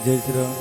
जय श्री राम।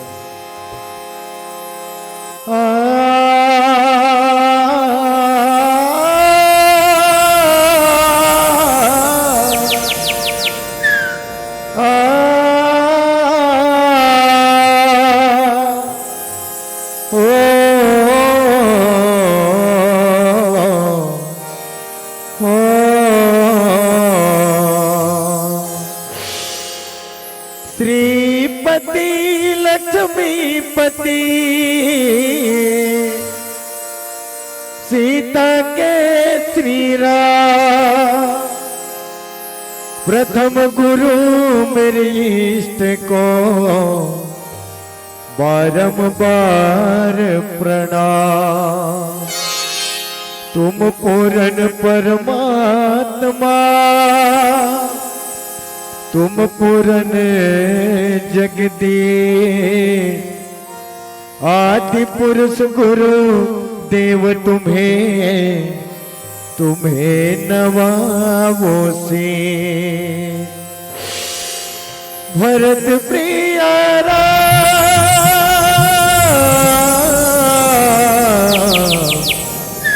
श्रीपति लक्ष्मीपति सीता के श्री राम, प्रथम गुरु मेरे इष्ट को बारंबार प्रणाम। तुम पूर्ण परमात्मा, तुम पूर्ण जगदीश, आदि पुरुष गुरु देव तुम्हें नवावो से। भरत प्रिया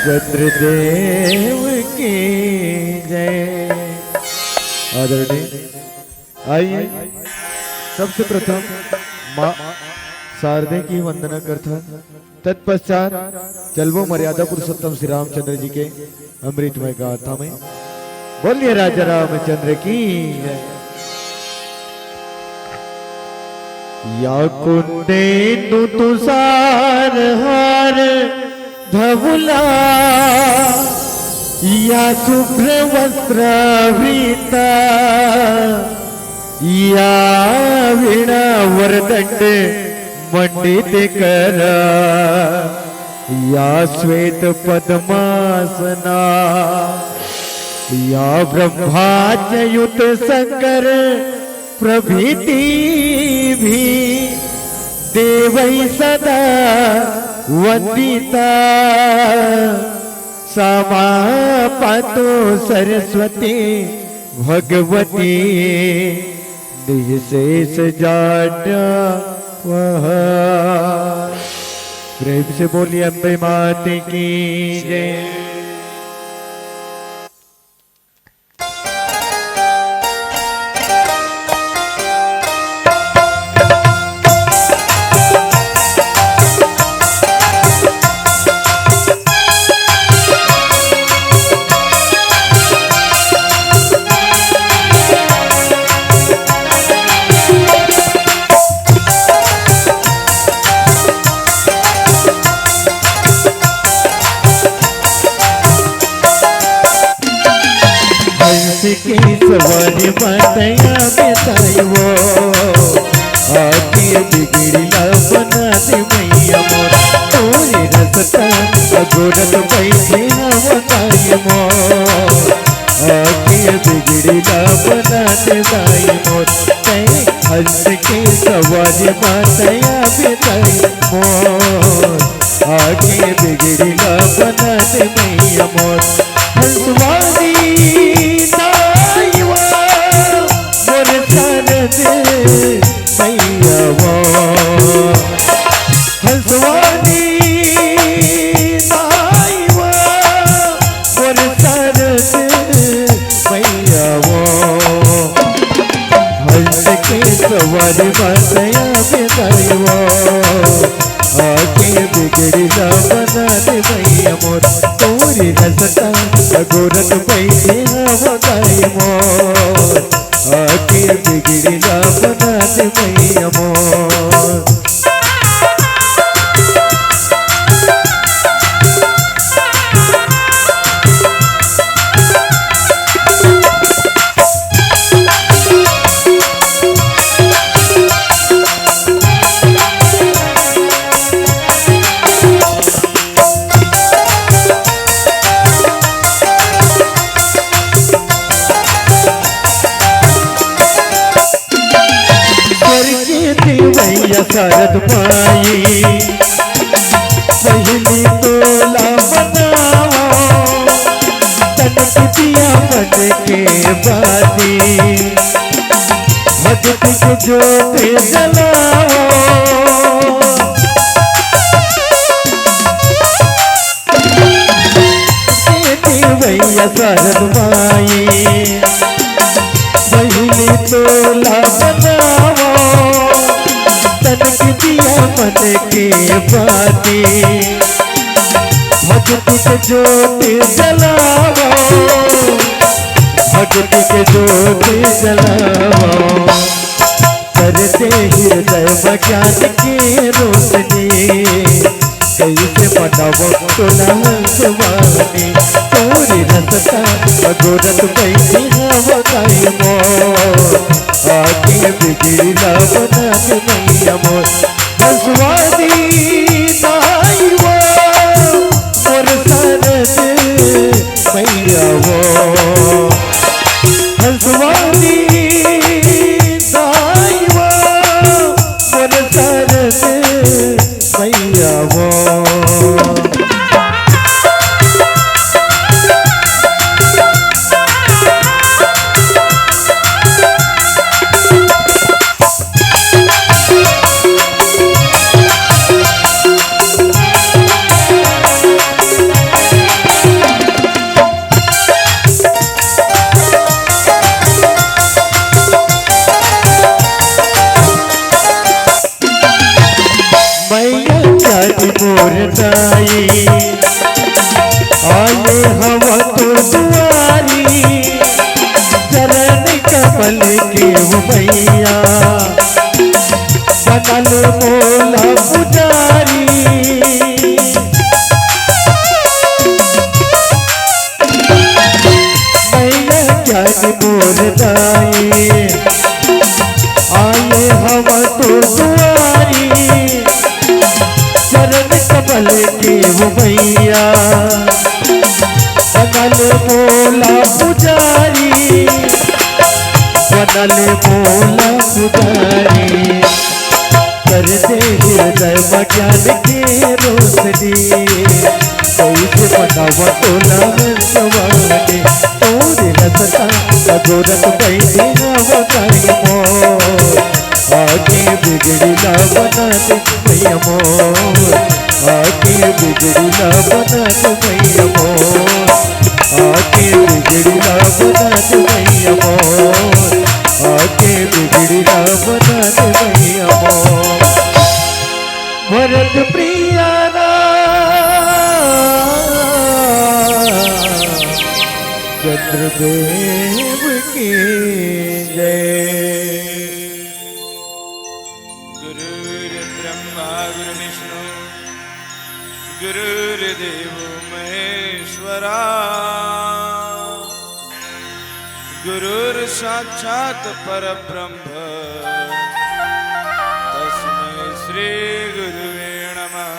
चंद्रदेव की जय। आदरणीय आइए सबसे प्रथम माँ शारदे की वंदना करता, तत्पश्चात चलवो मर्यादा पुरुषोत्तम श्री रामचंद्र जी के अमृतमय गाथा में बोलिए राजा रामचंद्र की जय। या कुंदेन्दु तुषार हार धवला, या शुभ्र वस्त्रावृता, या वीणा वरदंड मंडित कर, या श्वेत पद्मासना, या ब्रह्माच्युत शंकर प्रभृति भी देवै सदा वंदिता। सामा पातो सरस्वती भगवती, निशेष जाड्या वह। प्रेम से बोलिए अम्बे माते की जय। की सवारी मातया बेताई वो, आके बिगड़ीला बना दे मैया मोर। तोरे रसता अगोरत बैठे हवाई मोर, आके बिगड़ीला बना दे दाई मोर। हंस की सवारी मातया बेताई मोर, आके बिगड़ीला बना दे मैया मोर। हंसवानी मैया वो हंसवानी नाईवा मोर सरद मैया वो। हंस के सवारी मातया बेताई वो, आके बिगड़ीला बना दे मैया मोर। तोरी रसता अगोरत बैठे हवाई मोर, आके बिगड़ीला बना दे मैया मोर। शरद माई पहली तोला बनाओ, तनक दिया मन के बाती, भगत को ज्योत जलाओ। शारद माई पहली तोला बनावो तनक दिया मन के बाती भक्ति के ज्योति जलावो भक्ति के ज्योति जलावो करते हृदय ज्ञान की रोशनी कैसे मनावो तुलवानी तोरी रसता अगोरत बैठी हवा काई मोर आगे बिगड़ी ना बना के मैया मोर हंसवादी नाई वो मोर सरद मैया वो हंसवादी नाई वो मोर सरद मैया वो मोरदाई आले हवा तो दुआरी चरण कमल के वो मैया बनल मोला पुजारी मैया ज्ञान मोरदाई आले हवा तो दुआरी चरण कमल के वो मैया बनल मोला पुजारी बनल मोला पुजारी करते हृदय ज्ञान के रोशनी कैसे बनावा तोला सवानी तोरे रसता अगोरत बैठी हवा काई मोर आगे बिगड़ी ना बना दे मैया मोर आगे बिगड़ी ना बना दे मैया मोर आगे बिगड़ी ना बना दे मैया मोर आगे बिगड़ी ना बना दे मैया मोर भरत प्रिया चंद्रदेव की जय। गुरुर्देव महेश्वरा गुरुर्साक्षात् परब्रह्म तस्मै श्री गुरुवे नमः।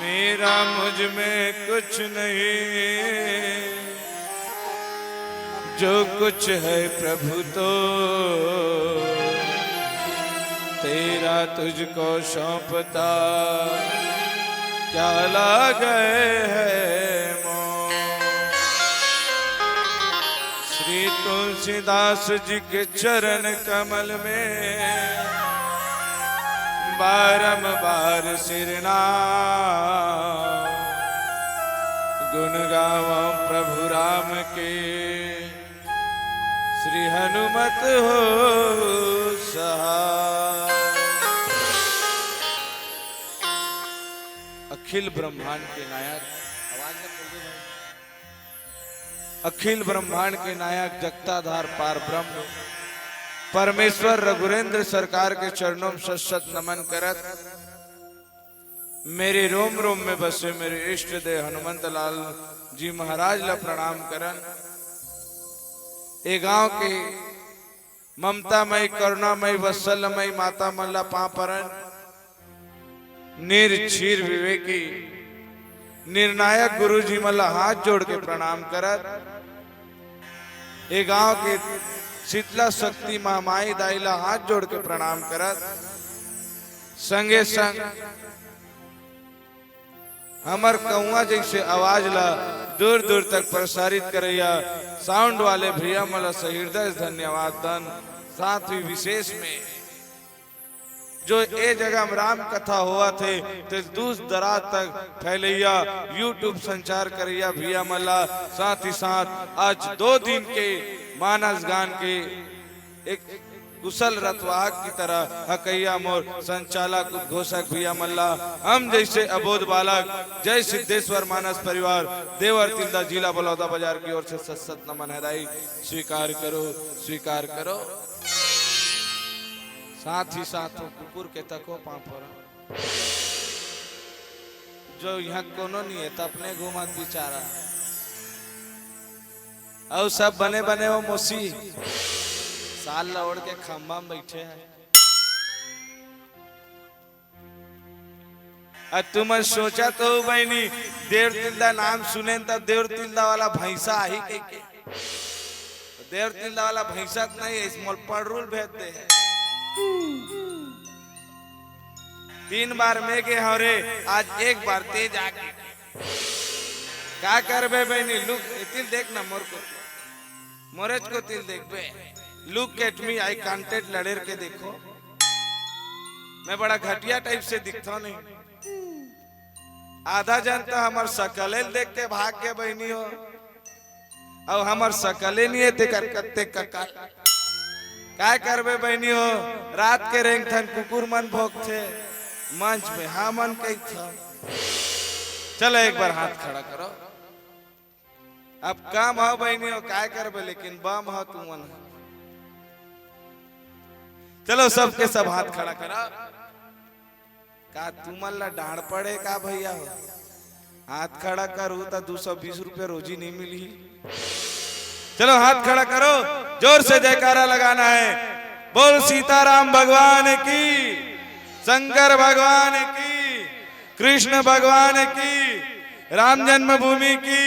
मेरा मुझ में कुछ नहीं जो कुछ है प्रभु तो तेरा तुझको सौंपता क्या गए है मोह। श्री तुलसीदास जी के चरण कमल में बारंबार सिरनाम गुण गावो प्रभु राम के श्री हनुमत हो सहाय। अखिल ब्रह्मांड के नायक अखिल ब्रह्मांड के नायक जगताधार पार ब्रह्म परमेश्वर रघुरेंद्र सरकार के चरणों में सत नमन करत मेरे रोम रोम में बसे मेरे इष्ट देव हनुमंत लाल जी महाराज ला प्रणाम करन। ए गांव के ममतामयी करुणामयी वत्सलमयी माता मल्ला पापरन निर्क्षीर विवेकी निर्णायक गुरु जी मल्ला हाथ जोड़ के प्रणाम करत। ए गांव के शीतला शक्ति महामाई दाइला हाथ जोड़ के प्रणाम करत। संगे संग हमर कौआ जैसे आवाज ला दूर दूर तक प्रसारित करैया साउंड वाले भैया मला हृदय धन्यवाद दन। साथ ही विशेष में जो ए जगह में राम कथा हुआ थे तो दूर दराज तक फैलैया यूट्यूब संचार करैया भैया मल्ला। साथ ही साथ आज 2 दिन के मानस गान के एक कुशल रथवाहक की तरह हकैया मोर संचालक उद्घोषक भैया मल्ला, हम जैसे अबोध बालक जय सिद्धेश्वर मानस परिवार देवर तिल्दा जिला बलौदा बाजार की ओर से सत नमन हृदय स्वीकार करो, स्वीकार करो। साथ ही साथ कुकुर के तको पापड़ जो यहाँ कोनो नहीं है तो अपने घूमत बिचारा और सब बने बने वो मोसी साल लौड़ के खंबा में बैठे हैं। अब तुम सोचा तो बहनी देवर तिल्दा नाम सुने तब देवर तिल्दा वाला भैंसा ही के देवर तिल्दा वाला भैंसा नहीं है, इसमें पड़रूल भेज दे है। 3 बार में के हरे आज 1 बार तेज आगे क्या करबे बहनी लुक तिल देख ना मोर को मोरज को तिल देख बे look at me eye contact लड़ेर के देखो मैं बड़ा घटिया टाइप से दिखता नहीं। आधा जन तो हमार सकले देख के भाग के बहनी हो और हमार सकले नहीं है ते करकत्ते ककाल क्या करबे बहनी हो। रात के रेंग थन कुकुर मन भोग थे मंच में हाँ मन कही था। चलो एक बार हाथ खड़ा करो। अब काम हो बहनी हो क्या करबे लेकिन बम हो तू मन। चलो सबके सब हाथ खड़ा करा। का तुमन ला डांड पड़े का भैया हो हाथ खड़ा करूँ तो 220 रुपये रोजी नहीं मिली। चलो हाथ खड़ा करो जोर से जयकारा लगाना है। बोल सीताराम भगवान की, शंकर भगवान की, कृष्ण भगवान की, राम जन्मभूमि की,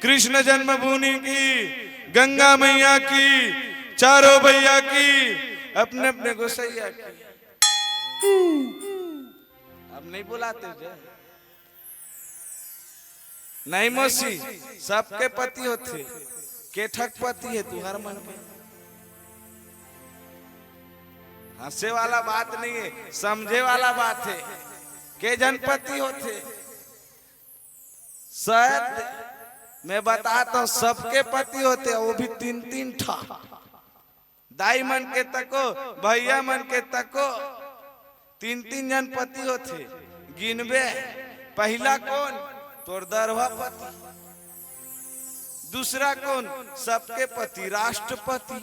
कृष्ण जन्मभूमि की, गंगा मैया की, चारों भैया की, अपने अपने गोसैया की। अब नहीं बुलाते जो नहीं मौसी सबके पति होते के ठक पति है तू हर मन में। हंसे वाला बात नहीं है समझे वाला बात है। के जनपति होते शायद मैं बताता हूँ सबके पति होते वो भी 3-3 ठा। दाई मन के तको भैया मन के तको 3-3 जन पति होते गिनबे। पहला कौन तोर दरवा पति, दूसरा कौन सबके पति राष्ट्रपति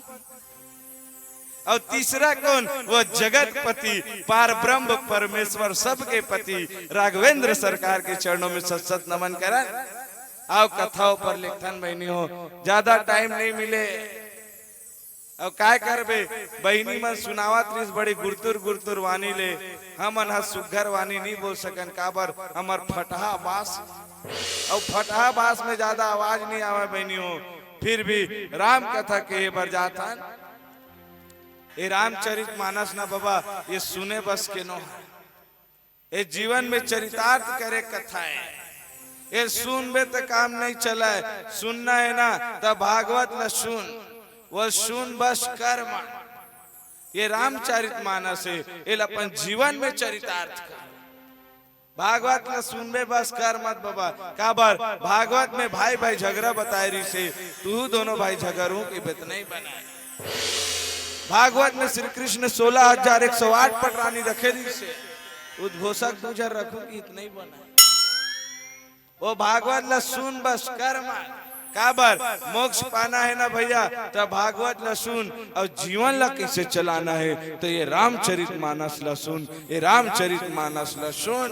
और तीसरा कौन वो जगतपति पार ब्रह्म परमेश्वर सबके पति राघवेंद्र सरकार के चरणों में सत नमन करन। आओ कथाओं पर लेखन बहनी हो ज्यादा टाइम नहीं मिले और काय करबे बहनी मन सुनावत रिस बड़ी गुरतुर गुरतुर वानी ले हमन ह सुघर वानी नहीं बोल सकन काबर हमर फटहा बास और फटहा बास में ज्यादा आवाज नहीं आवे बहनी हो। फिर भी राम कथा के बर जाथन ये रामचरित मानस ना बाबा ये सुने बस के नो ये जीवन में चरितार्थ करे कथा है। ये सुनबे तो काम नहीं चला है सुनना है ना तब भागवत न सुन वो सुन बस कर्म। ये रामचरित मानस है ये अपन जीवन में चरितार्थ कर। भागवत न सुनबे बस कर मत बाबा काबर भागवत में भाई भाई झगड़ा बताए रही से तू दोनों भाई झगड़ों की बेत नहीं बनाए। भागवत में श्री कृष्ण 16,108 पटरानी रखे दी से उद्घोषक दूजर रखू की इतना ही बनाए। वो भागवत ला सुन बस कर मत काबर मोक्ष पाना है ना भैया तो भागवत ला सुन और जीवन ला कैसे चलाना है तो ये रामचरित मानस ला सुन। ये रामचरित मानस ला सुन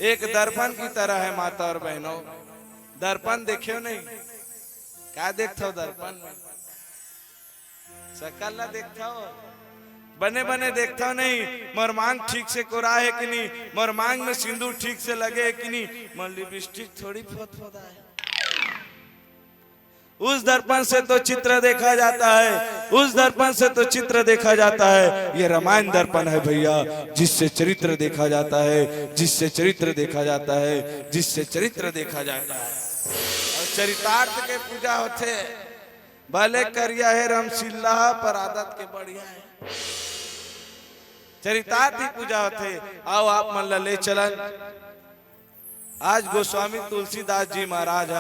एक दर्पण की तरह है माता और बहनों। दर्पण देखियो नहीं क्या देखता हो दर्पण में सकल ना देखता हो बने बने देखता नहीं मोर मांग ठीक से कोरा है कि नहीं मोर मांग में सिंदूर ठीक से लगे है कि नहीं मोर लिपस्टिक थोड़ी फुदफुदा है। उस दर्पण से तो चित्र देखा जाता है उस दर्पण से तो चित्र देखा जाता है। ये रामायण दर्पण है भैया जिससे चरित्र देखा जाता है जिससे चरित्र देखा जाता है जिससे चरित्र देखा जाता है। और चरितार्थ के पूजा होते भले करिया है रमशिल्ला पर आदत के बढ़िया है। चरितार्थ ही पूजा होते। आओ आप मन ला ले चलन। आज गोस्वामी तुलसीदास जी महाराज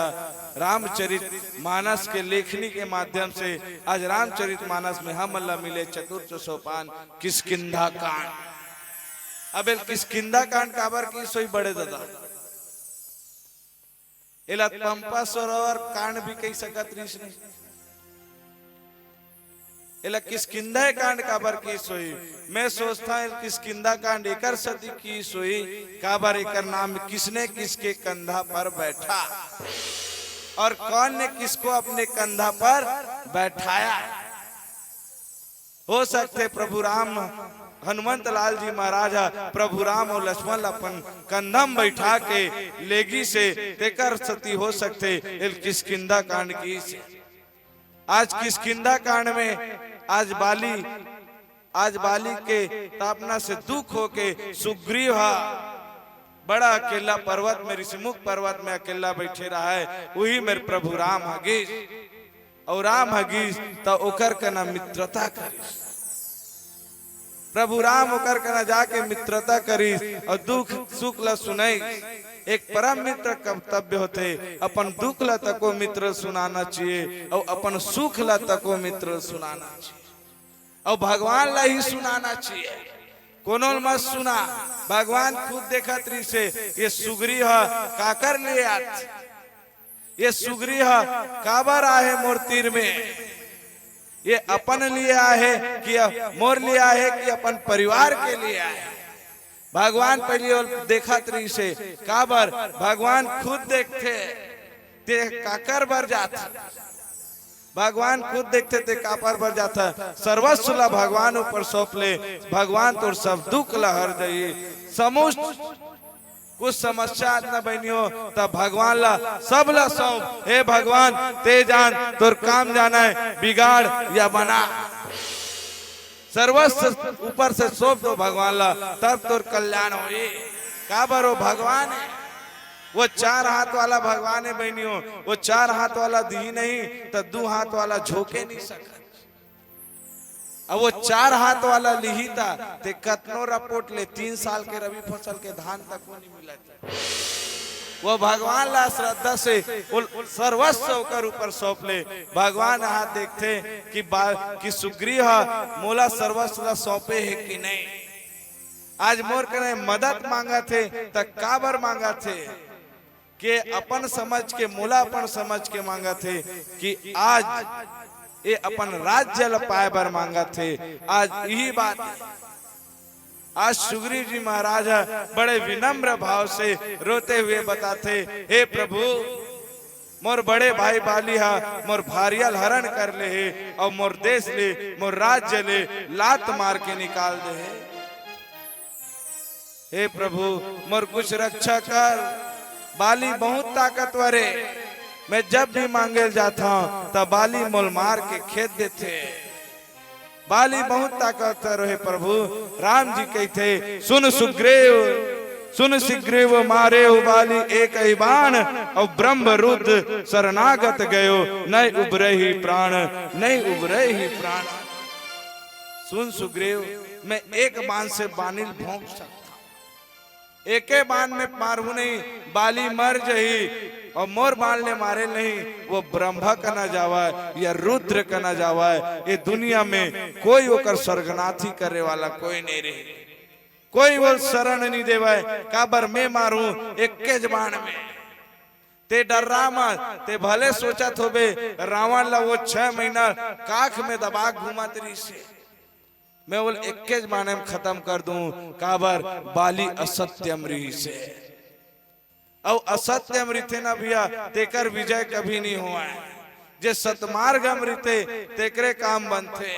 रामचरित मानस के लेखनी के माध्यम से आज रामचरित मानस में हम ला मिले चतुर्थ सोपान किष्किंधा कांड। अब किष्किंधा कांड काबर की सोई बड़े दादा एला पंपा सरोवर कांड भी कही सकत रहीस नहीं। एला किष्किंधा कांड काबर की सोई मैं सोचता है किष्किंधा कांड एकर सती की सोई काबर एकर नाम किसने किसके कंधा पर बैठा और कौन ने किसको अपने कंधा पर बैठाया। हो सकते प्रभु राम हनुमंत लाल जी महाराज प्रभु राम और लक्ष्मण अपन कंधम बैठा के लेगी से तेकर सती हो सकते किष्किंधा कांड की से। आज किष्किंधा कांड में आज बाली के तापना से दुख होके सुग्रीव बड़ा अकेला पर्वत में ऋषिमुख पर्वत में अकेला बैठे रहा है। वही मेरे प्रभु राम हगीस और राम हगीस तो ओकर का ना मित्रता करिस। प्रभु राम ओकर का ना जाके मित्रता करिस और दुख सुख ला सुनाई। एक परम मित्र कर्तव्य होते अपन दुख ला तको मित्र सुनाना चाहिए और अपन सुख ला तको मित्र सुनाना चाहिए और भगवान ला ही सुनाना चाहिए। कोनो मत सुना भगवान खुद देखा त्री से ये सुग्री काकर ले आत ये सुग्री काबर आहे मोर तीर में ये अपन लिए आहे कि मोर लिए आहे कि अपन परिवार के लिए आहे। भगवान पहले और देखा त्री से काबर भगवान खुद देखते ते काकर बर जाता भगवान खुद देखते थे कापर बर जाता सर्वस्व ला भगवान ऊपर सौंप ले भगवान तो सब दुख ला हर दई समुष्ट कुछ समस्या न बनी हो तब भगवान ला सब ला सौंप। हे भगवान ते जान तोर काम जाना है बिगाड़ या बना सर्वस्व ऊपर से सौंप दो भगवान ला तब तोर कल्याण हो। काबर हो भगवान है वो चार हाथ वाला भगवान है बहनियों वो चार हाथ वाला दी नहीं तो दो हाथ वाला झोंके नहीं सकत। अब वो चार हाथ वाला लिहिता ते कतनो रपोट ले 3 साल के रवि फसल के धान तक वो नहीं मिला। वो भगवान ला श्रद्धा से सर्वस्व होकर ऊपर सौंप ले। भगवान हाथ देखते कि सुग्रीव मोला सर्वस्व ला सौंपे है कि नहीं। आज मोर कने मदद मांगा थे तक काबर मांगा थे कि अपन समझ के मोला अपन समझ के मांगा थे कि आज ये अपन राज्य ल पाए बर मांगा थे। आज यही बात आज सुग्रीव जी महाराज बड़े विनम्र भाव से रोते हुए बताते हे प्रभु मोर बड़े भाई बाली मोर भारियल हरण कर ले है और मोर देश ले मोर राज्य ले लात मार के निकाल दे है। हे प्रभु मोर कुछ रक्षा कर बाली बहुत ताकतवर है। मैं जब भी मांगे जाता हूँ तब बाली मोल मार के खेत देते। बाली बहुत ताकतवर है प्रभु। राम जी कहते सुन सुग्रीव मारे हो बाली एक ही बाण और ब्रह्म रुद्र शरणागत गयो नहीं उबरे ही प्राण नहीं उबरे ही प्राण। सुन सुग्रीव मैं एक बाण से बानिल भोंक सकता एके बाण में मारू नहीं बाली मर जही और मोर बाण ले मारे नहीं वो ब्रह्मा का न जावा या रुद्र का न जावा। ये दुनिया में कोई होकर स्वर्गनाथी करे वाला कोई नहीं रहे कोई वो शरण नहीं देवा काबर मैं मारू एक बाण में ते डर्रा मत ते भले सोचा थोबे रावण ला वो 6 महीना काख में दबा घुमा तरी से मैं बोल 21 बाणे में खत्म कर दूं काबर बाली असत्य अमृत से और असत्य अमृत ना भैया तेकर विजय कभी नहीं हुआ है। जे सतमार्ग अमृत तेकरे काम बनते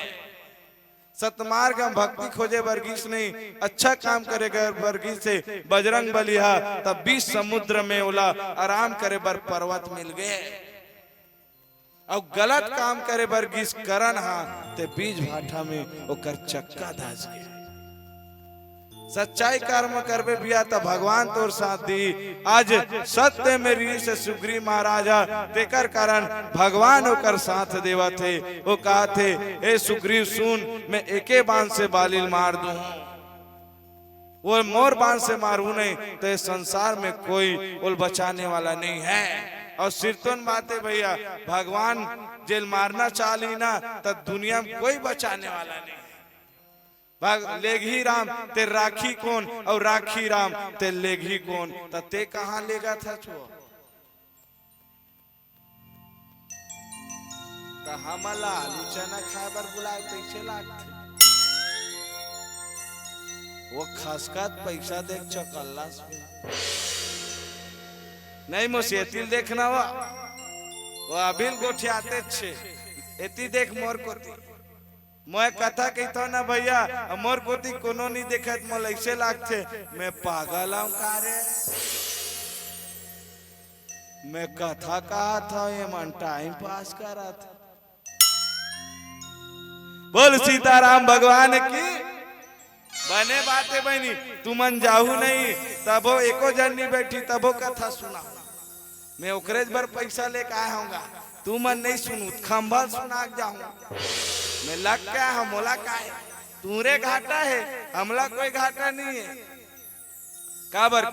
सतमार्ग भक्ति खोजे वर्गीस नहीं अच्छा काम करेगा वर्गीस से बजरंग बलिहा तब 20 समुद्र में ओला आराम करे बर पर्वत मिल गए और गलत काम करे वर्गीस करन ते बीज भाटा में ओकर चक्का दाज गया। सच्चाई कर्म करबे बिया तो भगवान तोर साथ दी। आज सत्य में री से सुग्रीव महाराजा तेकर कारण भगवान ओकर साथ देवा थे। वो कहा थे ए सुग्रीव सुन मैं एके बाण से बालिल मार दूं वो मोर बाण से मारू नहीं तो इस संसार में कोई उल बचाने वाला नहीं है। और सिरतोन बातें भैया, भगवान जेल मारना चाली ना तो दुनिया में कोई बचाने वाला नहीं। लेगी राम ते राखी कौन, और राखी राम ते लेगी कौन, तो ते कहाँ लेगा था छो। तो हमला आलू चना खाए बर बुलाए कैसे लागते, वो खसखत पैसा देख चकल्ला नहीं मुसेतिल देखना वो अबिल गोठियाते छे एती देख मोर कोती मैं कथा कहता ना भैया, मोर कोती कोनो नहीं देखत मोल ऐसे लागते मैं पागल हूं का रे। मैं कथा कहा था ये मन टाइम पास कर रहा था। बोल सीताराम भगवान की बने बातें बनी। तू मन जाहू नहीं तबो एको जन नहीं बैठी तबो कथा सुना। मैं ओकरेज भर पैसा लेके आया हूँगा, तू मन नहीं सुनू खंभल सुना जाऊंगा। मैं लग क्या हम मोला का है, तूरे घाटा है हमला कोई घाटा नहीं है। काबर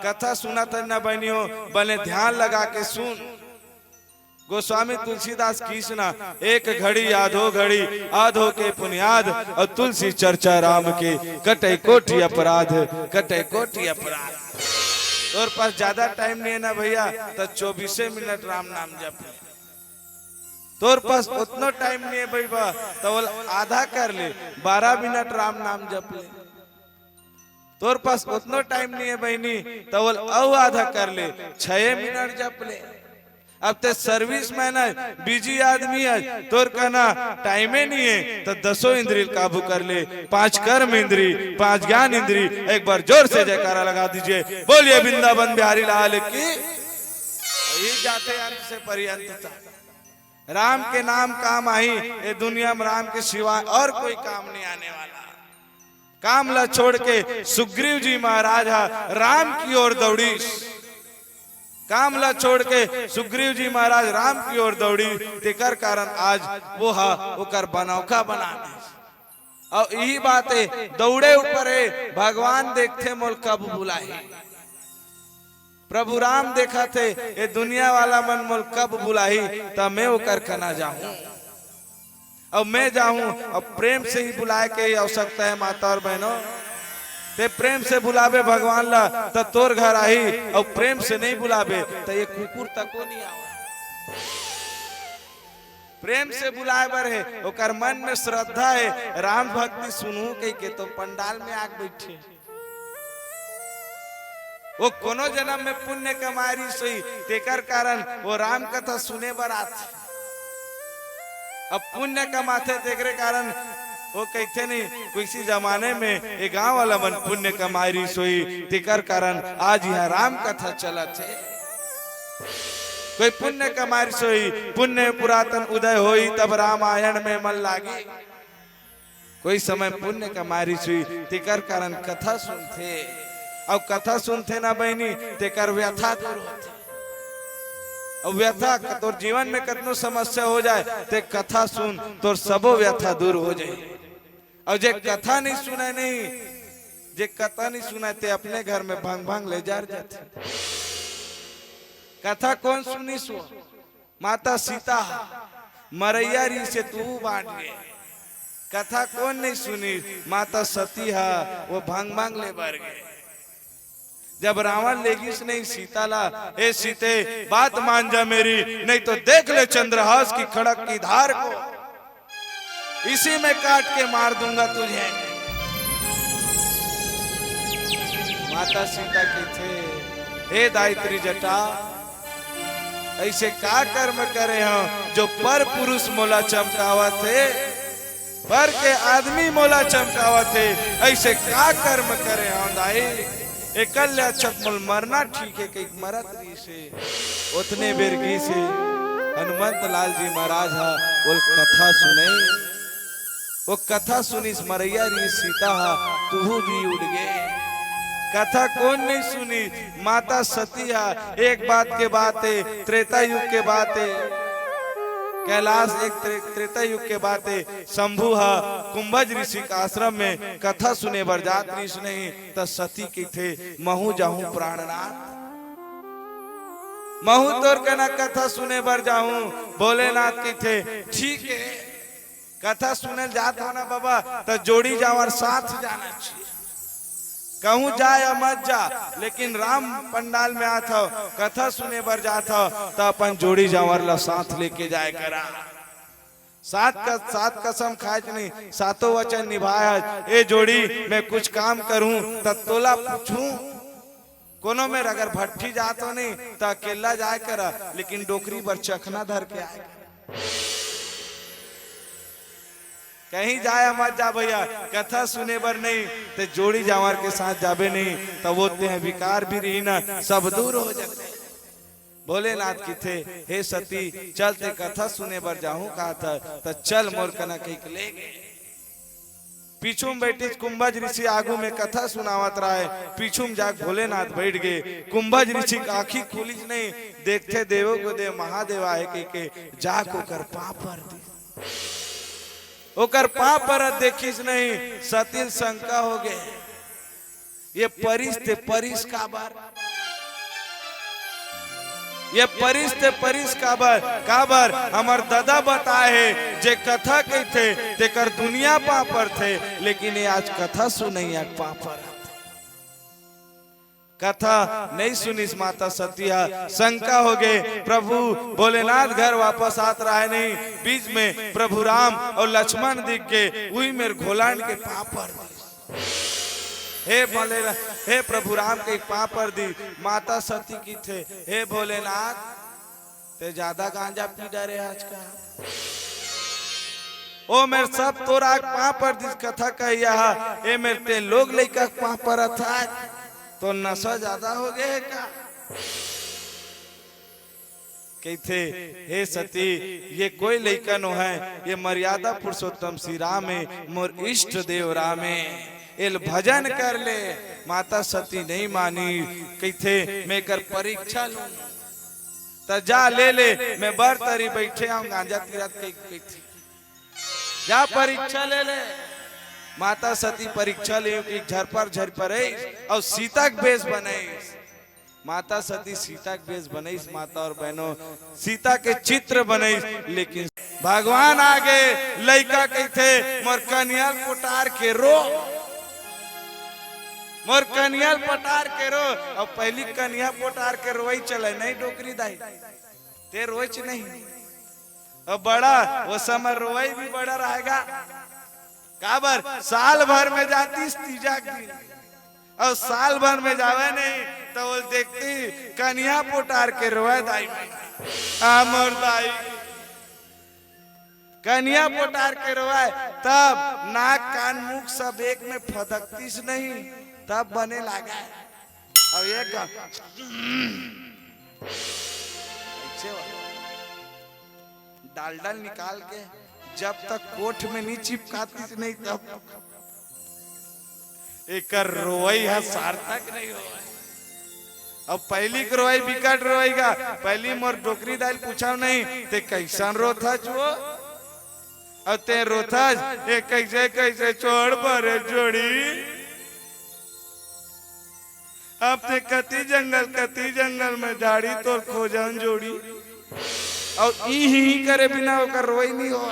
कथा सुना तो न बनी हो, बने ध्यान लगा के सुन। गोस्वामी तुलसीदास कृष्णा एक घड़ी आधो घड़ी आधो के पुनियाद, और तुलसी चर्चा राम के कटे कोटि अपराध, कटे कोटि अपराध। तोर पास ज्यादा टाइम नहीं है ना भैया तो 24 मिनट राम नाम जप। तोर पास उतना टाइम नहीं है भैया तो आधा कर ले 12 मिनट राम नाम जप ले। तोर पास उतना टाइम नहीं है बहनी तो आधा कर ले 6 मिनट जप ले। अब ते सर्विस मैन है, बिजी आदमी है, तोर कहना टाइम ही नहीं है तो 10 इंद्रिय काबू कर ले। 5 कर्म इंद्री, 5 ज्ञान इंद्री। एक बार जोर से जयकारा लगा दीजिए, बोलिए वृंदावन बिहारी लाल की। यही जाते अंत से पर्यंत तक राम के नाम काम आई। ये दुनिया में राम के सिवा और कोई काम नहीं आने वाला। काम ला छोड़ के सुग्रीव जी महाराज राम की ओर दौड़ी। काम ला छोड़ के सुग्रीव जी महाराज राम की ओर दौड़ी, तेकर कारण आज वो ओकर बनौका बनाने। और यही बात है दौड़े ऊपर है भगवान देखते मोल कब बुलाई। प्रभु राम देखा थे ये दुनिया वाला मन मोल कब बुलाई, तब मैं ओकर कना जाऊं। अब मैं जाऊं अब प्रेम से ही बुलाए के आवश्यकता है। माता और बहनों ते प्रेम से बुलावे भगवान ला तो तोर घर आई, और प्रेम से नहीं बुलावे तो ये कुकुर तक को नहीं आवा। प्रेम से बुलाए बर है, ओकर मन में श्रद्धा है, राम भक्ति सुनू कह के तो पंडाल में आग बैठे। वो कोनो जन्म में पुण्य कमारी सोई, तेकर कारण वो राम कथा सुने बर आते। अब पुण्य कमाते तेकरे कारण वो कहते नहीं किसी जमाने में एक गांव वाला मन पुण्य कमाई सोई, तेकर कारण आज यहाँ राम कथा चला थे। कोई पुण्य कमाई सोई, पुण्य पुरातन उदय होई तब रामायण में मन लागी। कोई समय पुण्य कमाई सोई, तेकर कारण कथा सुनते। अब कथा सुनते ना बहनी तेकर व्यथा दूर होते। अब व्यथा तोर जीवन में कितनो समस्या हो जाए ते कथा सुन तोर सबो व्यथा दूर हो जाए। और जे कथा नहीं सुना नहीं, जे कथा नहीं सुनाते अपने घर में भांग भांग ले जा जाते। कथा कौन सुनी सो? माता सीता मरैया री से तू बांट गए। कथा कौन नहीं सुनी? माता सती हा वो भांग भांग ले बर गए। जब रावण लेगी नहीं सीता ला, ए सीते बात मान जा मेरी, नहीं तो देख ले चंद्रहास की खड़क की धार को, इसी में काट के मार दूंगा तुझे। माता सीता के थे, हे दायित्री जटा ऐसे का कर्म करे हो जो पर पुरुष मोला चमकावा थे, पर के आदमी मोला चमकावा थे। ऐसे का कर्म करे हो दाई, एकल्या चकमल मरना ठीक है कई मरत री से। उतने बेरगी से हनुमंत लाल जी महाराज वो कथा सुने। वो कथा सुनी मरैया री सीता तू जी उड़ गए। कथा कौन नहीं सुनी? माता सती एक बात के बात है, त्रेता युग के बात है। कैलाश एक त्रेता युग के बाद शंभु कुंभज ऋषि का आश्रम में कथा सुने बर जात ऋषि नहीं त सती की थे महू जाहू प्राणनाथ महू तोर के ना कथा सुने बर जाऊं भोलेनाथ की थे ठीक है कथा सुने जात हो ना बाबा तो जोड़ी जावर साथ जाना चाहिए कहूँ जाए या मत जा लेकिन राम पंडाल में आत हो कथा सुने बर जात हो तो अपन जोड़ी जावर ला साथ लेके जाए करा सात कसम खाए नहीं सातों वचन निभाया ए जोड़ी मैं कुछ काम करूं तब तोला पूछूं कोनो में अगर भट्टी जात हो नहीं तो अकेला जाए करा लेकिन डोकरी पर चखना धर के आए कहीं जाए मत जा भैया कथा सुने बर नहीं तो जोड़ी जावर के साथ जाबे नहीं तो वो ते विकार भी रही ना सब दूर हो जाते भोलेनाथ की थे हे सती चलते कथा सुने बर जाऊं कहा था तो चल मोर कना कहीं ले गए पीछू में बैठी कुंभज ऋषि आगू में कथा सुनावत रहा है पीछू में जाग भोलेनाथ बैठ गए कुंभज ऋषि की आंखी खुली नहीं देखते देवो को देव महादेव आए के जाग ओकर पाप पर दी ओकर पाप पर देखिस नहीं सती शंका हो गए ये परिस थे परिस काबर ये परिस काबर हमार दादा बताए जे कथा के थे तेकर दुनिया पापर थे लेकिन ये आज कथा सुनैया पापर कथा नहीं सुनिस माता सतिया शंका हो गए प्रभु भोलेनाथ घर वापस आत रहा है नहीं बीच में प्रभु राम और लक्ष्मण दिख के वही मेरे घोलांड के पापर हे भोलेनाथ हे प्रभु राम के पापर दी माता सती की थे हे भोलेनाथ ते ज्यादा गांजा पी डरे आज का ओ मेरे सब तोरा पापर दी कथा कहिया ए मेरे ते लोग लेकर पापर था तो नशा ज्यादा हो गए का कहते हे सती ये कोई लड़का नो है ये मर्यादा पुरुषोत्तम श्री राम है मोर इष्ट देव राम है एल भजन कर ले माता सती नहीं मानी कहते मैं कर परीक्षा लूं तो जा ले मैं बर तरी बैठे आऊं गांजा तीरथ कहती जा परीक्षा ले माता सती परीक्षा ले कि झर पर और सीता के बेस बने माता सती सीता के बेस बने माता और बहनों सीता के चित्र बने लेकिन भगवान आगे लड़का कहते मोर कन्या पुटार के रो मोर कन्या पटार के रो और पहली कन्या पटार के रोई चले नहीं डोकरी दाई ते रोच नहीं और बड़ा वो समय रोई भी बड़ा रहेगा काबर साल भर में जाती तीजा दिन और साल भर में जावे नहीं तो वो देखती कन्या पोटार के रोए दाई मोर दाई कन्या पोटार के रोए तब नाक कान मुख सब एक में फदकतीस नहीं तब बने लगा अब ये डाल निकाल के जब तक कोठ में नहीं चिपकाती नहीं तब एक रोई है सार्थक नहीं हो अब पहली रोई बिकट रोएगा पहली मोर डोकरी दाल पूछा नहीं ते कैसन रोथा जो अब ते रोथा कैसे कैसे छोड़ पर जोड़ी अब ते कति जंगल में झाड़ी तो खोजन जोड़ी और ही करे बिना ओकर रोई नहीं हो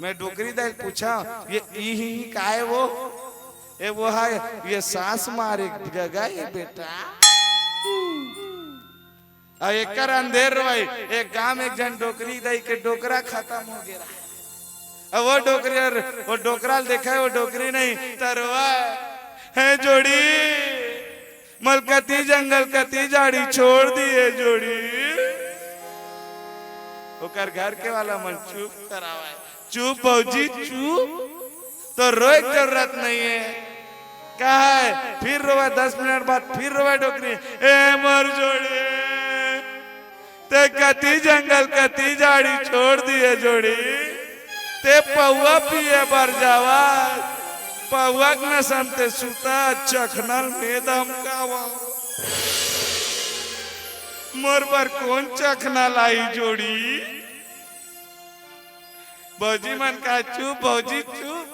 मैं डोकरी दाल पूछा ये ही काहे वो है ये सांस मारे गगा ये बेटा और एक अंधेर रोई एक गांव में एक जन डोकरी दाई के डोकरा खत्म हो गया अब वो डोकरा देखा है वो डोकरी नहीं तरवा है जोड़ी मलकती जंगल कती झाड़ी छोड़ दिए जोड़ी ओकर घर के वाला मन चुप करावा चुप भौजी चुप तो रोए जरूरत नहीं है कहा है फिर रोवा 10 मिनट बाद फिर रोवा डोकरी ए मर जोड़ी ते कती जंगल कती झाड़ी छोड़ दिए जोड़ी ते पौआ पिए बर जावा पौआ न संते सुता चखनल में दम कावा मोर पर कौन चखना लाई जोड़ी भौजी मन का चुप भौजी चुप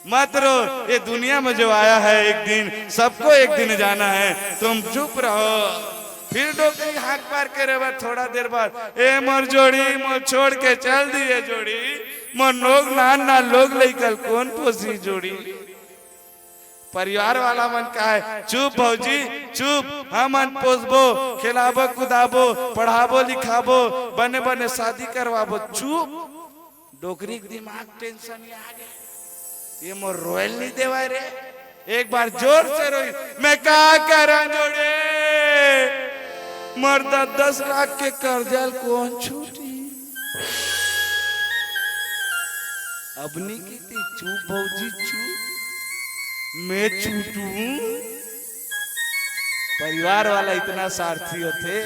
मत रो, ये दुनिया में जो आया है एक दिन, सबको एक दिन जाना है, तुम चुप रहो। फिर डोकरी हाथ पार करे बाद थोड़ा देर बाद ए मोर जोड़ी मोर छोड़ के चल दिए जोड़ी, मोर लोग नान ना लोग लेकल कौन पोसी जोड़ी। परिवार वाला मन का है चुप भौजी चुप, हम मन पोसबो खिलाबो कुदाबो पढ़ाबो लिखाबो बने बने शादी करवाबो चुप। डोकरी दिमाग टेंशन ही आ गया, ये मोर रोयल नहीं देवा रे। एक बार जोर से रोई, मैं क्या करा जोड़े, मोर 10 लाख के कर्जल कौन छूटी। अपनी की चुप भौजी चुप, मैं छूटू। परिवार वाला इतना स्वार्थी होते,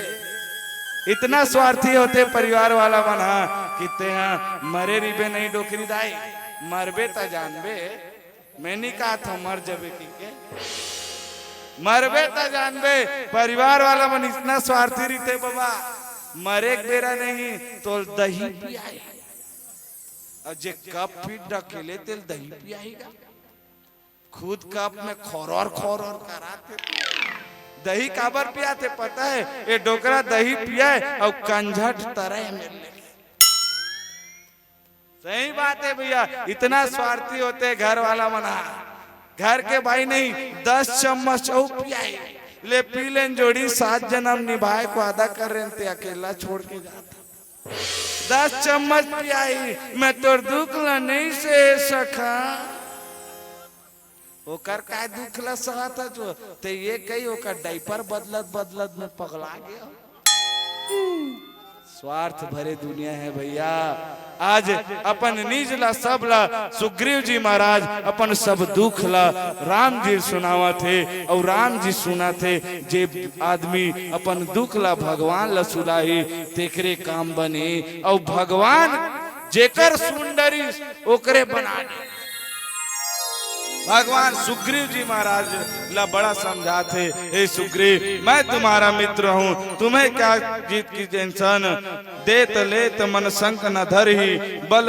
इतना स्वार्थी होते परिवार वाला बना कितने यहाँ मरे रिबे नहीं डोकरी दाई, मरबे ता जानबे। मैंने कहा था मर जबे के मरबे ता जानबे। परिवार वाला मन इतना स्वार्थी रहते बाबा, मरे बेरा नहीं तो दही पियाई, और जे कप फिट रखेले तेल दही पियाईगा, खुद कप में खोर कराते। दही काबर पियाते पता है, ये डोकरा दही पियाए और कंझट तरह में। सही बात है भैया, इतना स्वार्थी होते घर वाला मना। घर के भाई नहीं 10 चम्मच और पियाए ले पी लेन जोड़ी, 7 जन्म निभाए को अदा कर रहे थे, अकेला छोड़ के जाता। 10 चम्मच पियाई, मैं तोर दुख ला नहीं से सका। ओकर का दुख ला सहा था जो ते ये कई ओकर डायपर बदलत में पगला गया। स्वार्थ भरे दुनिया है भैया। आज अपन निज ला सब ला सुग्रीव जी महाराज अपन सब दुख ला राम जी सुनावा थे, और राम जी सुना थे जे आदमी अपन दुख ला भगवान ला सुनाही तेकरे काम बने, और भगवान जेकर सुंदरी ओकरे बना। भगवान सुग्रीव जी महाराज ला बड़ा समझाते, हे सुग्रीव मैं तुम्हारा मित्र हूँ, तुम्हें क्या जीत की टेंशन, देत लेत मन संक न धरही, बल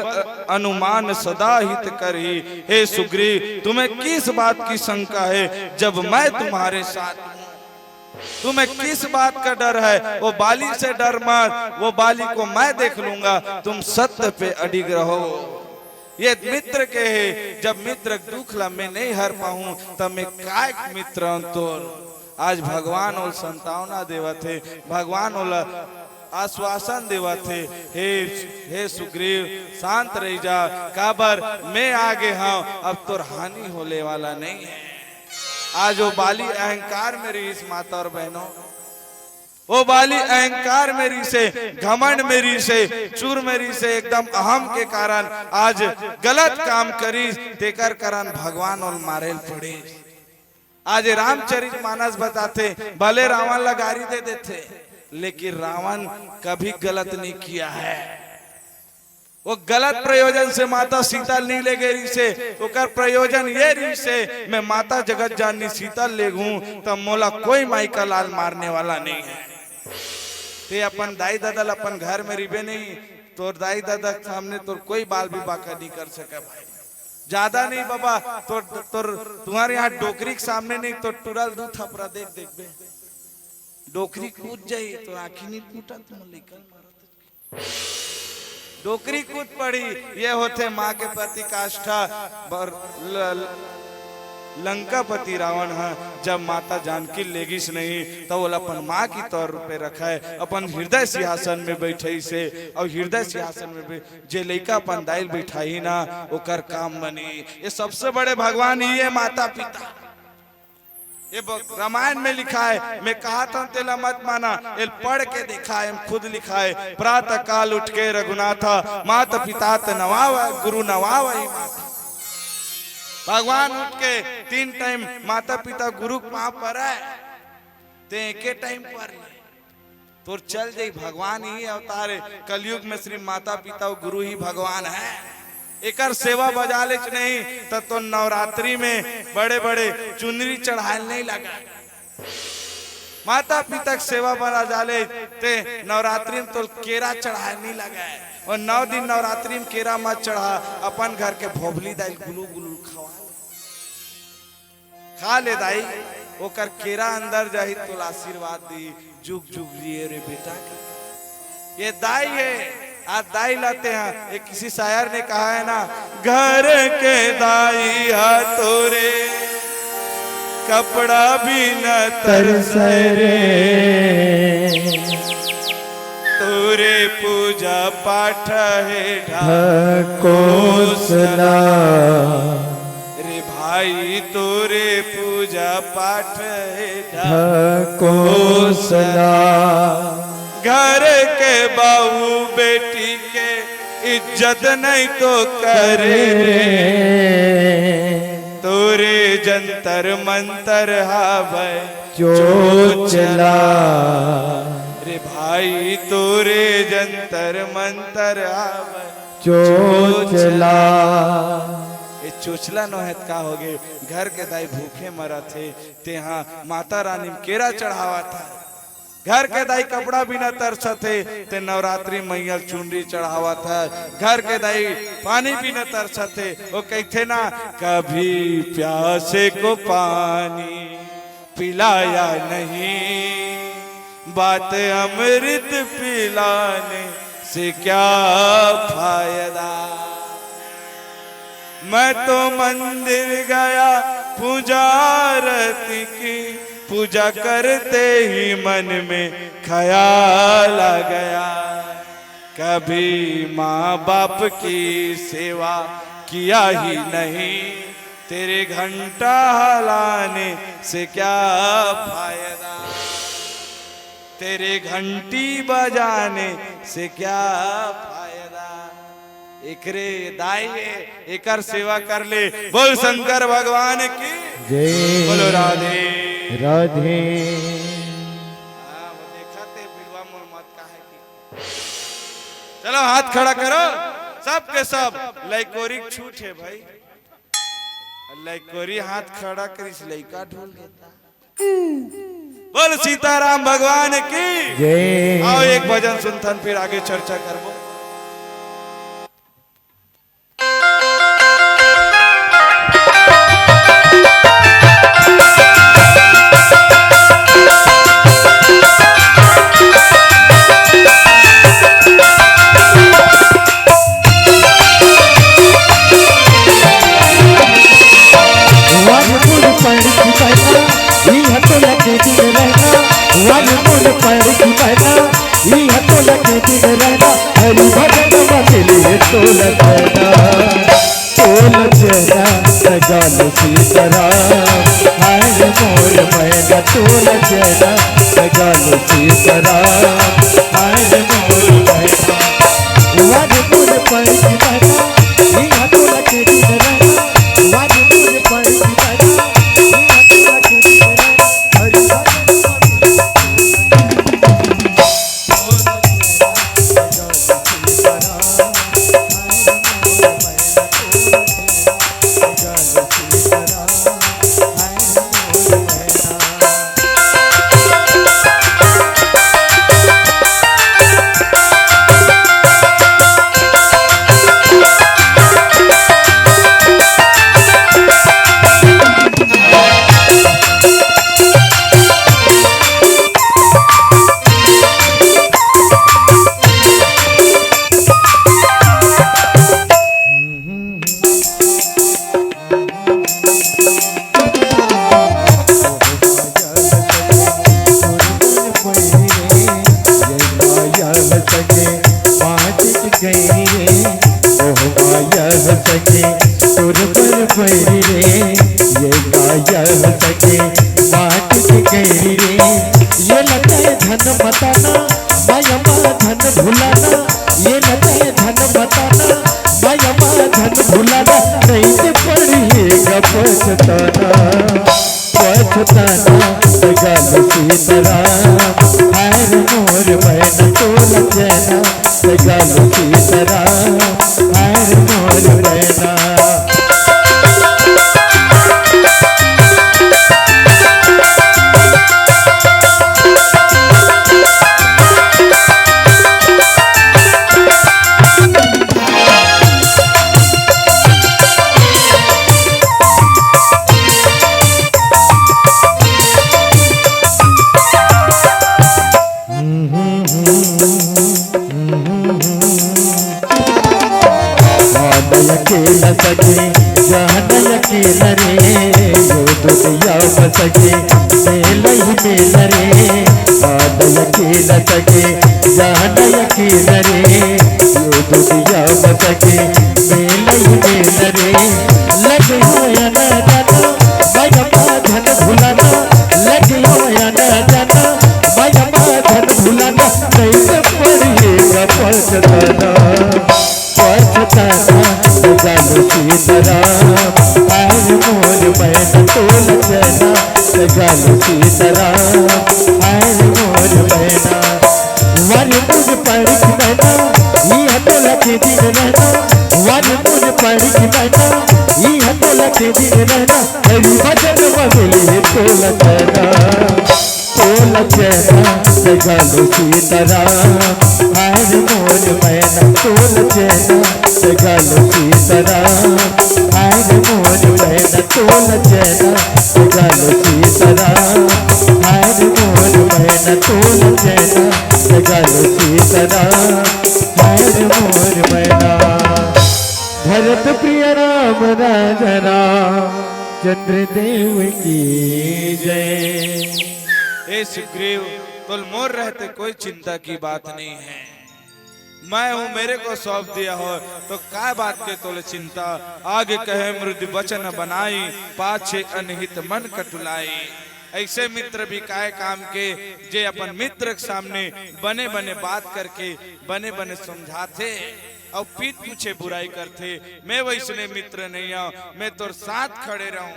अनुमान सदा हित करही। हे सुग्रीव तुम्हें किस बात की शंका है, जब मैं तुम्हारे साथ हूँ। तुम्हें किस बात का डर है, वो बाली से डर मत, वो बाली को मैं देख लूंगा, तुम सत्य पे अडिग रहो। ये मित्र के है, जब मित्र दुख ला मैं नहीं हर पाऊं तब मैं काय मित्र तोर। आज भगवान और संतावना देवा थे, भगवान और आश्वासन देवा थे, हे सुग्रीव शांत रह जा, काबर मैं आगे हाँ, अब तोर हानि होने वाला नहीं है। आज वो बाली अहंकार मेरी इस माता और बहनों, वो बाली अहंकार मेरी से, घमंड मेरी से, चूर मेरी से, एकदम अहम के कारण आज गलत काम करी, तेकर कारण भगवान और मारेल पड़े। आज रामचरित मानस बताते, भले रावण ला गारी दे देते, लेकिन रावण कभी गलत नहीं किया है। वो गलत प्रयोजन से माता सीता नहीं ले गई से, ओकर प्रयोजन ये रही से मैं माता जगत जाननी सीता ले गूं तब मोला कोई माई का लाल मारने वाला नहीं है। ते अपन दाई दादा अपन घर में रिबे नहीं, तोर दाई दादा सामने तोर कोई बाल विवाह नहीं कर सके भाई, ज्यादा नहीं बाबा। तोर तुम्हारे यहाँ डोकरी के सामने नहीं तो टुरल दू थपरा देख बे, डोकरी कूद जाई तो आँखी नहीं फूटा, तुम लेकर डोकरी कूद पड़ी। ये होते माँ के प्रति काष्ठा। लंकापति रावण है, जब माता जानकी लेगिस नहीं तो वो अपन माँ की तौर पे रखा है, अपन हृदय सिंहासन में बैठे से, और हृदय सिंहासन में जे लइका अपन दाइल बैठाई ना ओकर काम बनी। ये सबसे बड़े भगवान ही है माता पिता। ये रामायण में लिखा है, मैं कहा था तेला मत माना, ये पढ़ के देखा है, खुद लिखा है। प्रातः काल उठ के रघुनाथा, माता पिता नवावा गुरु नवावा ही माता। भगवान उठ के 3 टाइम माता पिता गुरु पाँव पर है, ते एक टाइम पर तो चल जाई। भगवान ही अवतार है कलयुग में, श्री माता पिता और गुरु ही भगवान है। एकर सेवा बजा ले नहीं तो नवरात्रि में बड़े बड़े चुनरी चढ़ाए नहीं लगा। माता पिता के सेवा बना जाले ते नवरात्रि में तो केरा चढ़ाए नहीं लगा है और 9 दिन नवरात्रि में केरा मत चढ़ा अपन घर के भोभली दाई गुलू गुलू खा ले दाई ओकर केरा अंदर जाही तो आशीर्वाद दी जुग जुग जिए रे बेटा ये दाई है आज दाई लाते हैं। एक किसी शायर ने कहा है ना, घर के दाई तोरे कपड़ा भी न तरसरे तोरे पूजा पाठ है ढकोसला रे भाई तोरे पूजा पाठ है ढकोसला घर के बहू बेटी के इज्जत नहीं तो करे रे तोरे जंतर मंतर हावे चोचला रे भाई तोरे जंतर मंतर हावे चोचला। ये चोचला नोहत का हो गए घर के दाई भूखे मरा थे तेहा माता रानी केरा चढ़ावा था घर के दाई कपड़ा भी न तरसा थे ते नवरात्रि मैया चुनरी चढ़ावा था घर के दाई पानी भी न तरसा थे वो कहते ना कभी प्यासे को पानी पिलाया नहीं बात अमृत पिलाने से क्या फायदा मैं तो मंदिर गया पुजारती की पूजा करते ही मन में ख्याल आ गया कभी माँ बाप की सेवा किया ही नहीं तेरे घंटा हलाने से क्या फायदा तेरे घंटी बजाने से क्या फायदा एकरे दाई एकर सेवा कर ले बोल शंकर भगवान की जय बोलो राधे राधे। वो देखा थे बिलवा मोर मत काहे की चलो हाथ खड़ा करो सब के सब लइकोरी छूट है भाई लइकोरी हाथ खड़ा करिस लइका ढूल देता बोल सीताराम भगवान की जय। आओ एक भजन सुनथन फिर आगे चर्चा करबो। अकेला सके जान अकेला रे यो दुनिया बसके मेल ही मेल रे अकेला सके जान अकेला रे यो दुनिया बसके मेल ही मेल रे लगे होया ना जाना माया धन भुलाना लगे होया ना जाना माया धन भुलाना कैसे पड़िएगा पछताना गालो सीताराम आज मोर मैना तोल चना गालो सीताराम आज मोर मैना वाली मुझ पढ़ मैना ये तोल के दिन रहना वाली मुझ पढ़ मैना ये तोल के दिन रहना हरी भजन बगले तोल चना गालो सीताराम आज मोर मैना तोल चना गालो सीताराम आज मोर मैना तोल चना गालो सीताराम आज मोर मैना तोल चना गालो सीताराम आज मोर मैना भरत प्रिय राम राजा राम चंद्रदेव की जय। हे सुग्रीव, तुल मोर रहते कोई चिंता की बात नहीं है। मैं हूँ, मेरे को सौंप दिया हो तो काय बात के तोले चिंता। आगे कहे मृदु वचन बनाई पाछे अनहित मन कटुलाई। ऐसे मित्र भी काय काम के जे अपन मित्र के सामने बने बने बात करके बने बने समझाते और पीठ पीछे बुराई करते। मैं वैसने मित्र नहीं हूँ, मैं तोर साथ खड़े रहूं।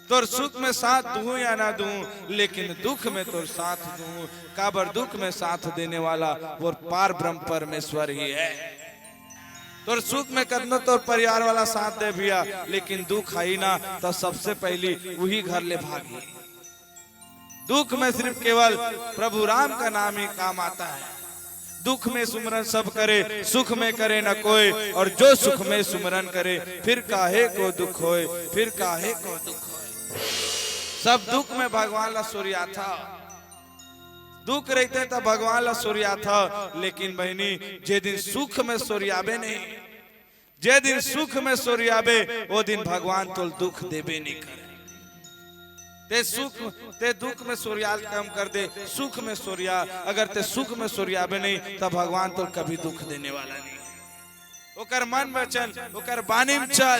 तोर सुख में साथ दूं या ना दूं, लेकिन दुख में तोर साथ दूं। काबर दुख में साथ देने वाला वो पार ब्रह्म परमेश्वर ही है। तोर सुख में कदम तोर परिवार वाला साथ दे भैया, लेकिन दुख आई ना तो सबसे पहली वही घर ले भागी। दुख में सिर्फ केवल प्रभु राम का नाम ही काम आता है। दुख में सुमरन सब करे, सुख में करे न कोई। और जो सुख में सुमरन करे फिर काहे को दुख होए, फिर काहे को दुख होए। सब दुख में भगवान ला सूर्या था, दुख रहते तो भगवान ला सूर्या था। लेकिन बहनी जे दिन सुख में सूर्याबे नहीं, जे दिन सुख में सूर्याबे वो दिन भगवान तो दुख देबे नहीं करे। ते दुख में सूर्याल कम कर दे, सुख में सूर्या। अगर ते सुख में सूर्याबे नहीं तो भगवान तो कभी दुख देने वाला नहीं है। ओकर मन में चल, ओकर बानी में चल,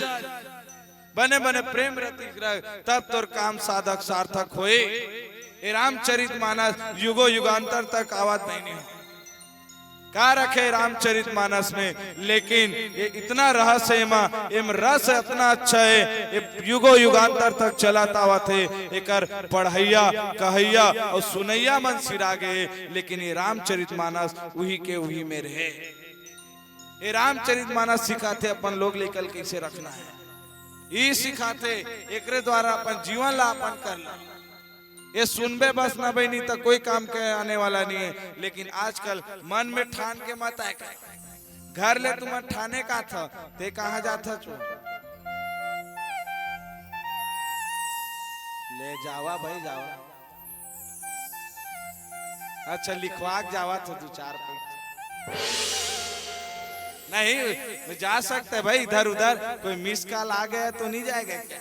बने बने प्रेम रति तब तोर काम साधक सार्थक होए। ये रामचरित मानस युगो युगांतर तक आवाज नहीं हो का रखे रामचरित मानस में। लेकिन ये इतना रहस्य एम रस इतना अच्छा है, ये युगो युगांतर तक चला तावा थे। एकर पढ़ैया कहैया और सुनैया मन सिरा गए। लेकिन ये रामचरित मानस वही के वही में रहे। ये रामचरित मानस सिखाते अपन लोग लेकर कैसे रखना है, ये सिखाते। एकरे द्वारा अपन जीवन ला अपन करना। ये सुनबे बस ना बनी तो कोई काम के आने वाला नहीं है। लेकिन आजकल मन में ठान के मत आए, घर ले तुम ठाने का था ते कहाँ जाता छो, ले जावा भाई जावा। अच्छा लिखवा जावा तो 2-4 नहीं जा सकते भाई। इधर उधर कोई मिस कॉल आ गया तो नहीं जाएगा क्या?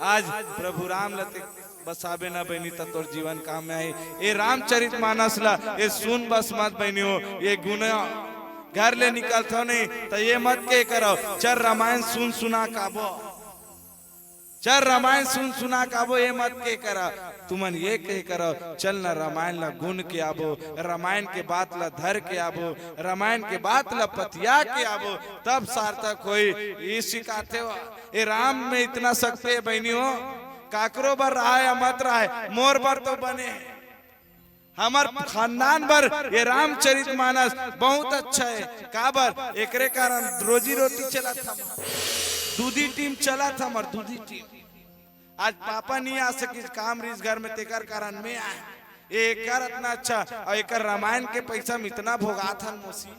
आज प्रभु राम लते बसाबे ना बनी तो तोर जीवन काम में आई। ये रामचरित मानस ला ये सुन बस मत बनी हो। ये गुना घर ले निकलता नहीं तो ये मत के करो चल रामायण सुन सुना काबो, चल रामायण सुन सुना काबो। ये मत के करा तुमन ये कह करो चल ना रामायण ला गुण के आबो, रामायण के बात ला धर के आबो, रामायण के बात ला पतिया के आबो, तब सार्थक होई। ये सिखाते हो ये राम में इतना शक्ति है बहनी हो। काकरो बर रहा है मत रहा है, मोर बर तो बने हमार खानदान बर ये रामचरित मानस बहुत अच्छा है। काबर एकरे कारण रोजी रोटी चला था, दूधी टीम चला था हमार दूधी टीम। आज पापा नहीं आ सकी काम रिस घर में, तेकर कारण में आए। एकर इतना अच्छा और एकर रामायण के पैसा में इतना भोगा था मोसी।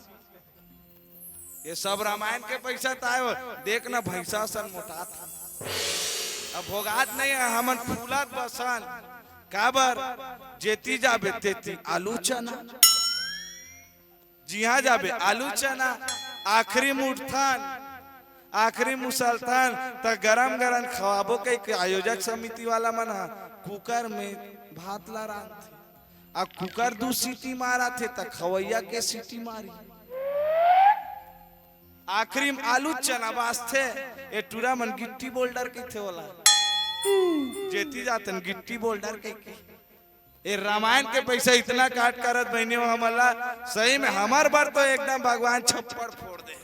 ये सब रामायण के पैसा तायो देख ना भैंसा सन मोटा था। अब भोगात नहीं है हमन फूलत बसन काबर जेती जाबे तेती आलू चना, जिहा जाबे आलू चना। आखिरी मुठथान आखिरी मुसलथान त गरम गरम खवाबो के आयोजक समिति वाला मन कुकर में भात ला रांधथे, आ कुकर 2 सीटी मारा थे त खवैया के सीटी मारी। आखिरी में आलू चना बासथे ए टूरा मन गिट्टी बोल्डर के थे वाला जेती जातन गिट्टी बोल्डर के ए रामायण के पैसा इतना काट करत बहनी हो हमला सही में हमार बार तो एकदम भगवान छप्पड़ फोड़ दे।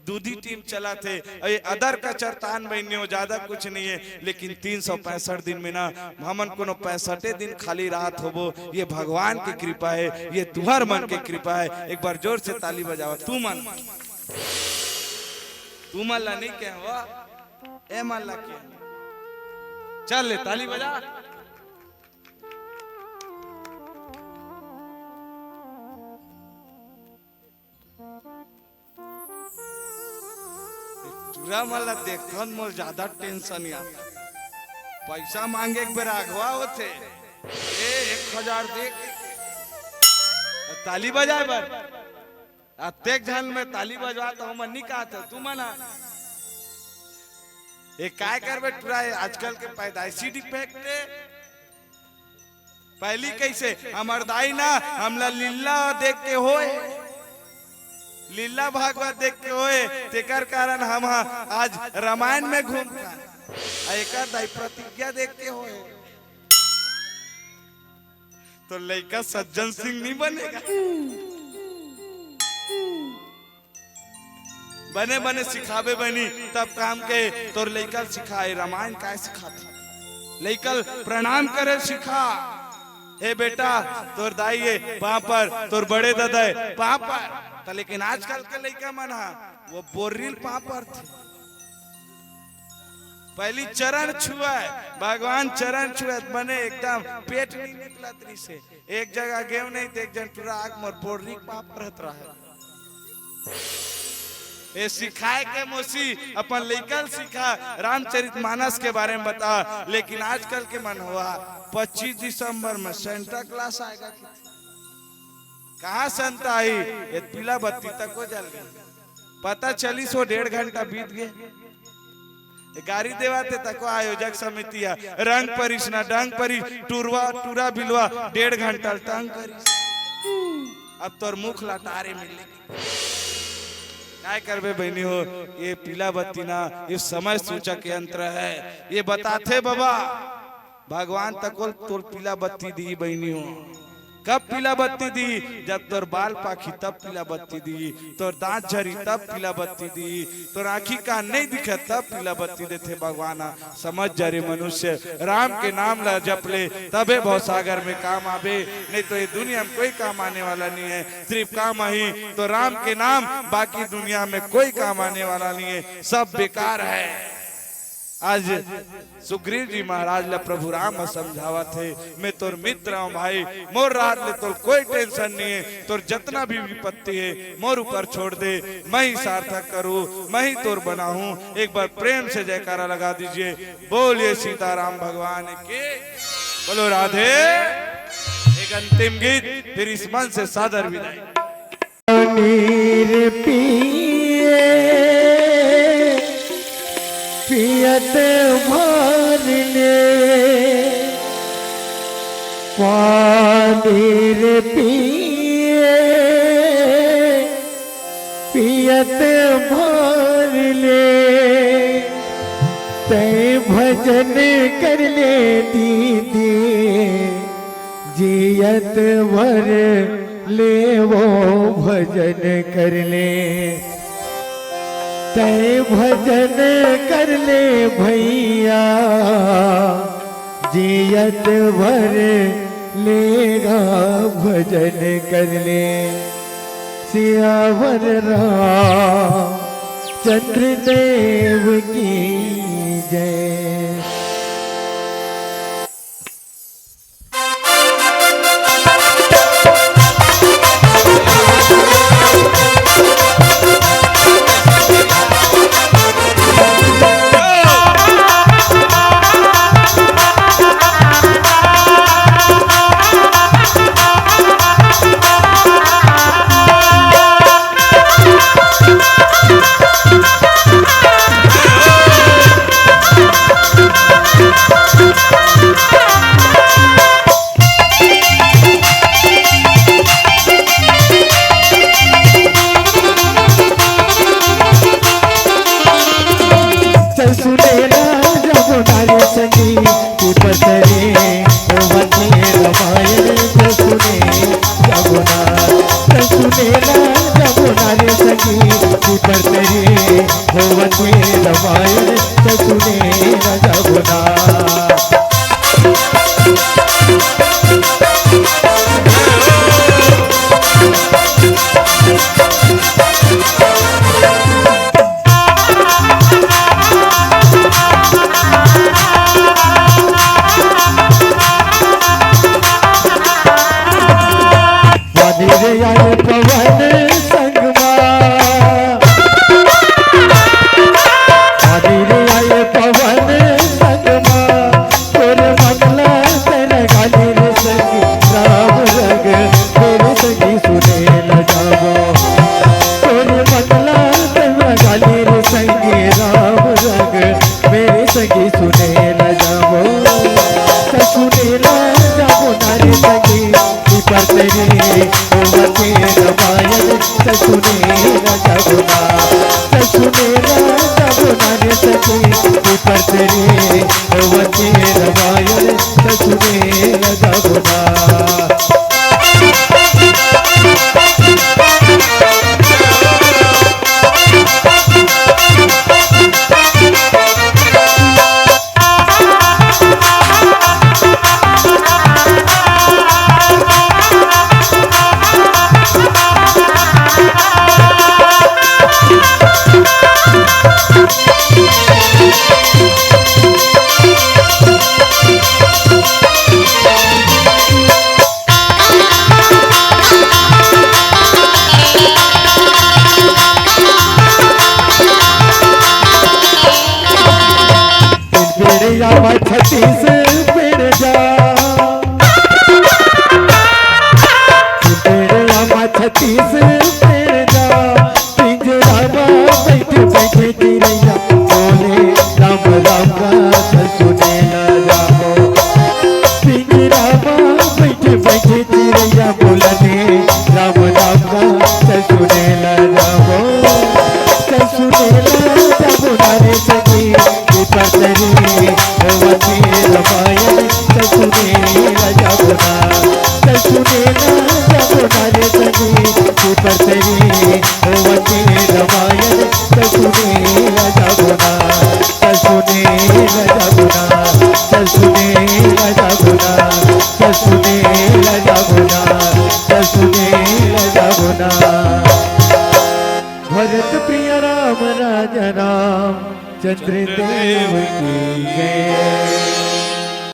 दूधी टीम चला थे ये अदर का चरतान बहनी हो, ज्यादा कुछ नहीं है, लेकिन 365 दिन में ना हमन को 65 दिन खाली रात होबो, ये भगवान की कृपा है, ये तुहर मन की कृपा है। एक बार जोर से ताली बजावा तू मन ला नहीं क्या हुआ ए मन ला क्या, चल ले ताली बजा। पूरा मला देखन मोर ज्यादा टेंशन या पैसा मांगे एक बेर आगवा होते ए 1000 दे ताली बजाए बर अतेक झन में ताली बजवा तो हम नहीं कहा था तू मना ये काय करबे टूरा आजकल के पैदाइशी डिफेक्ट पहली कैसे हमर दाई ना हमला लीला देख के होए, लीला भागवत देख के होए, तेकर कारण हम आज रामायण में घूम एक दाई प्रतिज्ञा देख के होए, तो लड़का सज्जन सिंह नहीं बनेगा। बने बने सिखावे बनी तब काम के तोर लइकल सिखाए रामायण काय सिखाते, लइकल प्रणाम करे सिखा। हे बेटा तोर दाई है वहां पर, तोर बड़े दादा है वहां पर, तो लेकिन आजकल के लइका मन वो बोरिल वहां पर थे। पहली चरण छुआ भगवान चरण छुआ बने एकदम पेट नहीं निकला तरी से एक जगह गेव नहीं तो एक जन पूरा आग मोर बोरिल पाप रहत रहा ये सिखाए के मोसी अपन लेकल सिखा रामचरितमानस के बारे में बता। लेकिन आजकल के मन हुआ 25 दिसंबर में सेंटा क्लास आएगा, कहाँ संता आई ये पीला बत्ती तक को जल गया, पता चली सो 1.5 घंटा बीत गए। गाड़ी देवाते तक आयोजक समिति रंग परिस ना डंग परिस टूरा बिलवा 1.5 घंटा तंग करिस, अब तोर मुख लटारे मिलेगी काय करबे बहनी हो। ये पीला बत्ती ना ये समय सूचक यंत्र है, ये बताते बाबा भगवान तक तोर पीला बत्ती दी बहनी हो। कब पीला बत्ती दी, जब तोर बाल पाखी तब पीला बत्ती दी, तोर दांत झरी तब पीला बत्ती दी, तोर आँखी का नहीं दिखे तब पीला बत्ती देते भगवान। समझ जा रे मनुष्य, राम के नाम ला जप ले तबे भवसागर में काम आवे, नहीं तो ये दुनिया में कोई काम आने वाला नहीं है। सिर्फ काम ही तो राम के नाम, बाकी दुनिया में कोई काम आने वाला नहीं है, सब बेकार है। आज सुग्रीव जी महाराज ला प्रभु राम समझावा थे, मैं तोर मित्र हूँ भाई, मोर रात ले तोर कोई टेंशन नहीं है, तोर जितना भी विपत्ति है मोर ऊपर छोड़ दे, मैं ही सार्थक करूँ, मैं ही तोर बना हूँ। एक बार प्रेम से जयकारा लगा दीजिए, बोलिए सीताराम भगवान के, बोलो राधे। एक अंतिम गीत फिर इस मन से सादर विदाई। पियत मारने पानी रे पिए पियत मारने, तय भजन कर ले दीदी जियत भर ले वो भजन कर ले, तय भजन कर ले भैया जियत भर लेगा भजन कर ले। सियावर राम चंद्रदेव की जय। होवते रामायण सुने रजबुना। सुने ना जब नारे सगी पर